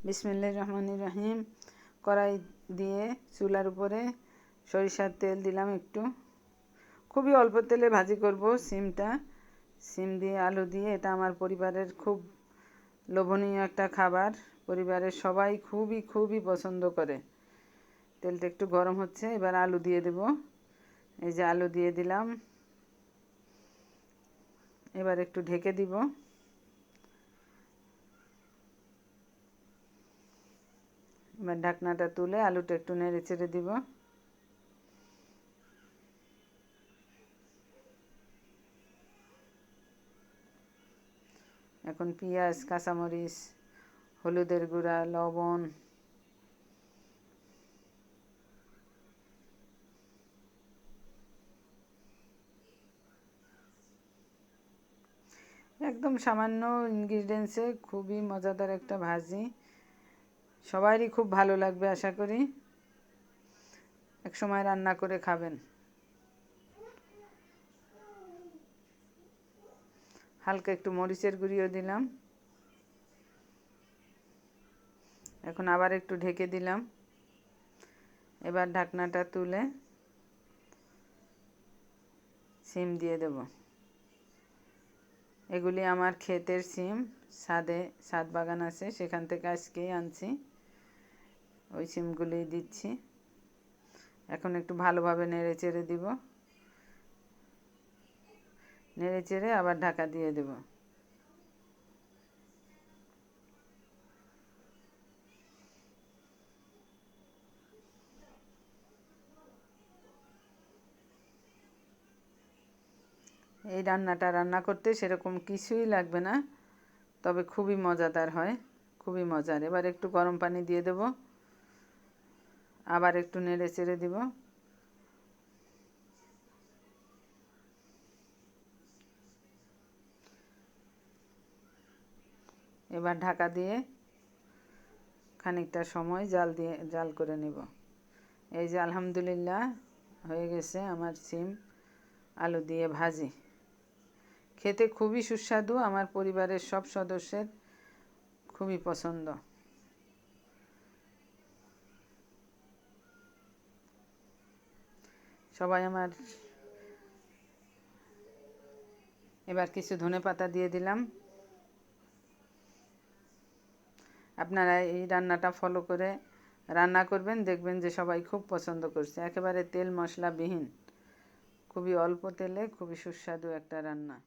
বিসমিল্লাহির রহমানির রহিম। কড়াই দিয়ে চুলার উপরে সরিষার তেল দিলাম একটু, খুবই অল্প তেলে ভাজি করব সিমটা। সিম দিয়ে আলু দিয়ে, এটা আমার পরিবারের খুব লোভনীয় একটা খাবার। পরিবারের সবাই খুবই খুবই পছন্দ করে। তেলটা একটু গরম হচ্ছে, এবার আলু দিয়ে দেব। এই যে আলু দিয়ে দিলাম, এবার একটু ঢেকে দিব। এবার ঢাকনাটা তুলে আলুটা একটু নেড়ে চেড়ে দিব। এখন পেঁয়াজ, কাঁচামরিচ, হলুদের গুঁড়া, লবণ, একদম সামান্য ইনগ্রিডিয়েন্টসে খুবই মজাদার একটা ভাজি। সবারই খুব ভালো লাগবে আশা করি। এক সময় রান্না করে খাবেন। হালকা একটু মরিচের গুঁড়িও দিলাম। এখন আবার একটু ঢেকে দিলাম। এবার ঢাকনাটা তুলে সিম দিয়ে দেব। এগুলি আমার ক্ষেতের সিম, ছাদ বাগান আছে, সেখান থেকে আজকেই আনছি। ওই সিমগুলি দিচ্ছি। এখন একটু ভালোভাবে নেড়ে চেড়ে দিব। নেড়ে চেড়ে আবার ঢাকা দিয়ে দেব। এই রান্নাটা রান্না করতে সেরকম কিছুই লাগবে না, তবে খুবই মজাদার হয়, খুবই মজার। এবার একটু গরম পানি দিয়ে দেব, আবার একটু নেড়ে চেড়ে দিব। এবার ঢাকা দিয়ে খানিকটা সময় জাল করে নেব। এই যে আলহামদুলিল্লাহ হয়ে গেছে আমার সিম আলু দিয়ে ভাজি। খেতে খুবই সুস্বাদু, আমার পরিবারের সব সদস্যের খুবই পছন্দ। সবাই আমার, এবার কিছু ধনেপাতা দিয়ে দিলাম। আপনারা এই রান্নাটা ফলো করে রান্না করবেন, দেখবেন যে সবাই খুব পছন্দ করছে। একেবারে তেল মশলাবিহীন, খুবই অল্প তেলে খুবই সুস্বাদু একটা রান্না।